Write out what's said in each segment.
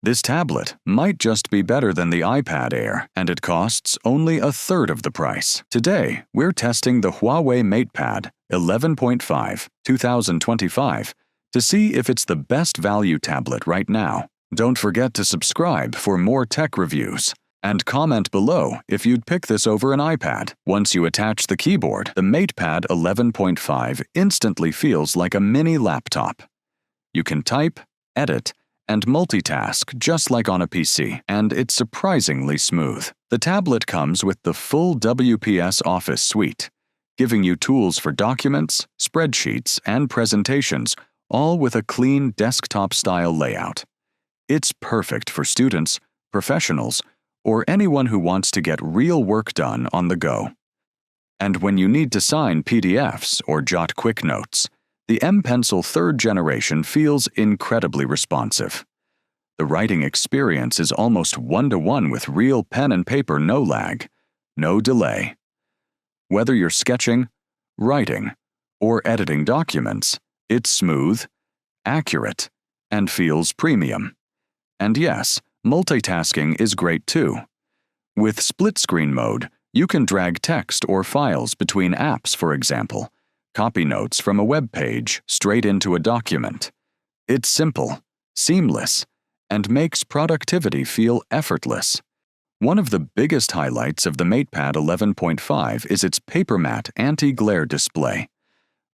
This tablet might just be better than the iPad Air, and it costs only a third of the price. Today, we're testing the Huawei MatePad 11.5 2025 to see if it's the best value tablet right now. Don't forget to subscribe for more tech reviews. And comment below if you'd pick this over an iPad. Once you attach the keyboard, the MatePad 11.5 instantly feels like a mini laptop. You can type, edit, and multitask just like on a PC, and it's surprisingly smooth. The tablet comes with the full WPS Office suite, giving you tools for documents, spreadsheets, and presentations, all with a clean desktop-style layout. It's perfect for students, professionals, or anyone who wants to get real work done on the go. And when you need to sign PDFs or jot quick notes, the M Pencil 3rd generation feels incredibly responsive. The writing experience is almost one-to-one with real pen and paper, no lag, no delay. Whether you're sketching, writing, or editing documents, it's smooth, accurate, and feels premium. And yes, multitasking is great too. With split-screen mode, you can drag text or files between apps, for example, copy notes from a web page straight into a document. It's simple, seamless, and makes productivity feel effortless. One of the biggest highlights of the MatePad 11.5 is its PaperMat anti-glare display.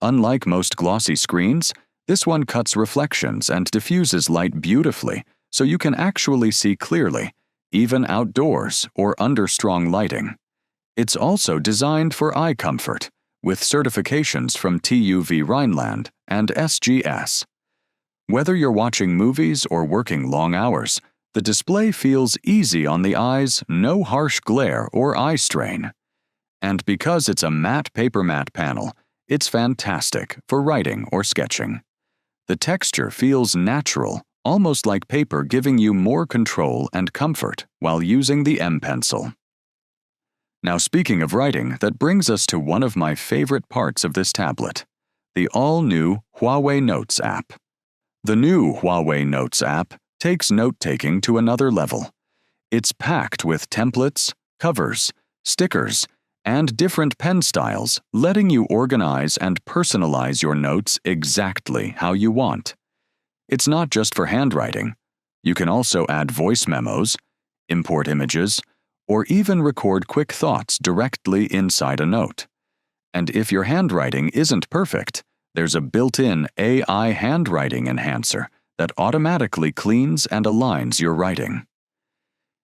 Unlike most glossy screens, this one cuts reflections and diffuses light beautifully, so you can actually see clearly, even outdoors or under strong lighting. It's also designed for eye comfort, with certifications from TÜV Rheinland and SGS. Whether you're watching movies or working long hours, the display feels easy on the eyes, no harsh glare or eye strain. And because it's a matte PaperMat panel, it's fantastic for writing or sketching. The texture feels natural, almost like paper, giving you more control and comfort while using the M Pencil. Now, speaking of writing, that brings us to one of my favorite parts of this tablet, the all-new Huawei Notes App. The new Huawei Notes App takes note-taking to another level. It's packed with templates, covers, stickers, and different pen styles, letting you organize and personalize your notes exactly how you want. It's not just for handwriting. You can also add voice memos, import images, or even record quick thoughts directly inside a note. And if your handwriting isn't perfect, there's a built-in AI handwriting enhancer that automatically cleans and aligns your writing.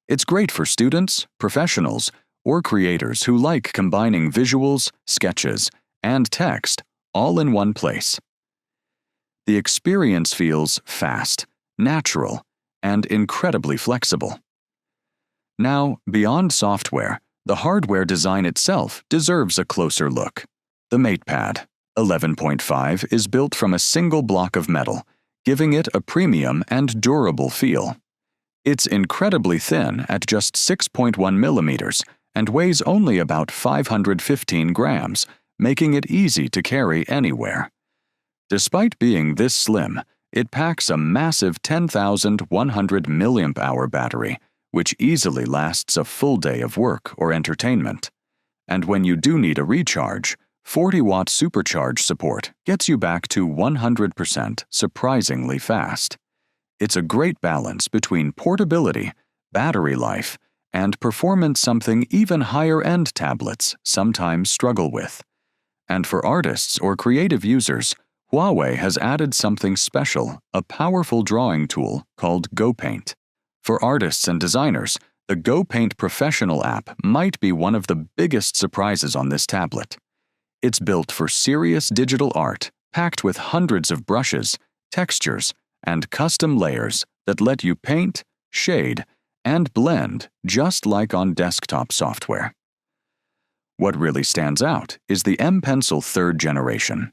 It's great for students, professionals, or creators who like combining visuals, sketches, and text all in one place. The experience feels fast, natural, and incredibly flexible. Now, beyond software, the hardware design itself deserves a closer look. The MatePad 11.5 is built from a single block of metal, giving it a premium and durable feel. It's incredibly thin at just 6.1 millimeters and weighs only about 515 grams, making it easy to carry anywhere. Despite being this slim, it packs a massive 10,100 mAh battery, which easily lasts a full day of work or entertainment. And when you do need a recharge, 40-watt supercharge support gets you back to 100% surprisingly fast. It's a great balance between portability, battery life, and performance, something even higher-end tablets sometimes struggle with. And for artists or creative users, Huawei has added something special, a powerful drawing tool called GoPaint. For artists and designers, the GoPaint Professional app might be one of the biggest surprises on this tablet. It's built for serious digital art, packed with hundreds of brushes, textures, and custom layers that let you paint, shade, and blend just like on desktop software. What really stands out is the M Pencil 3rd generation.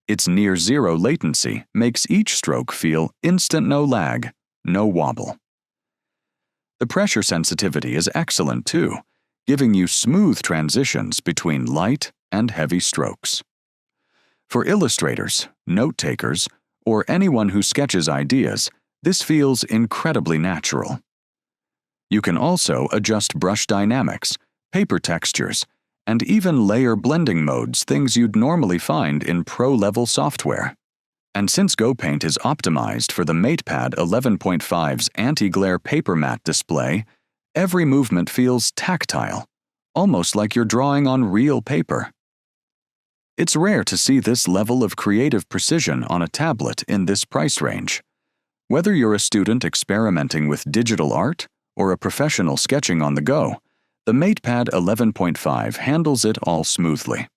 Its near-zero latency makes each stroke feel instant, no lag, no wobble. The pressure sensitivity is excellent too, giving you smooth transitions between light and heavy strokes. For illustrators, note-takers, or anyone who sketches ideas, This feels incredibly natural. You can also adjust brush dynamics, paper textures, and even layer blending modes, things you'd normally find in pro-level software. And since GoPaint is optimized for the MatePad 11.5's anti-glare PaperMat display, every movement feels tactile, almost like you're drawing on real paper. It's rare to see this level of creative precision on a tablet in this price range. Whether you're a student experimenting with digital art or a professional sketching on the go, the MatePad 11.5 handles it all smoothly.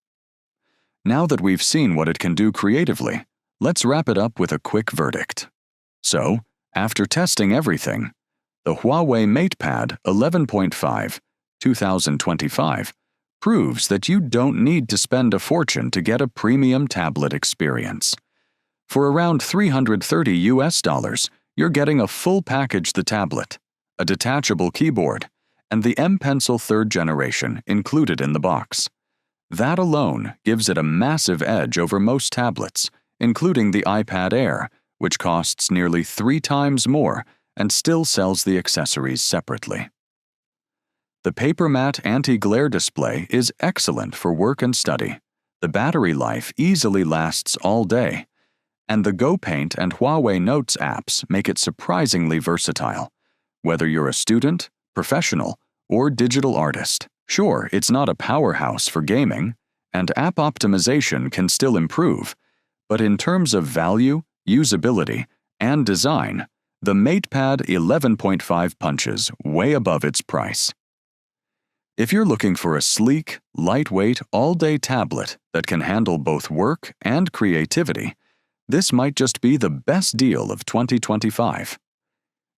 Now that we've seen what it can do creatively, let's wrap it up with a quick verdict. So, after testing everything, the Huawei MatePad 11.5 2025 proves that you don't need to spend a fortune to get a premium tablet experience. For around $330, you're getting a full package: the tablet, a detachable keyboard, and the M Pencil 3rd generation included in the box. That alone gives it a massive edge over most tablets, including the iPad Air, which costs nearly 3 times more and still sells the accessories separately. The PaperMat anti-glare display is excellent for work and study. The battery life easily lasts all day, and the GoPaint and Huawei Notes apps make it surprisingly versatile. Whether you're a student, professional, or digital artist, sure, it's not a powerhouse for gaming, and app optimization can still improve, but in terms of value, usability, and design, the MatePad 11.5 punches way above its price. If you're looking for a sleek, lightweight, all-day tablet that can handle both work and creativity, this might just be the best deal of 2025.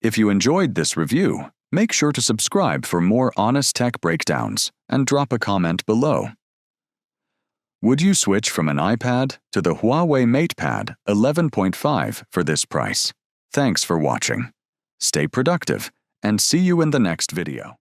If you enjoyed this review, make sure to subscribe for more honest tech breakdowns and drop a comment below. Would you switch from an iPad to the Huawei MatePad 11.5 for this price? Thanks for watching. Stay productive, and see you in the next video.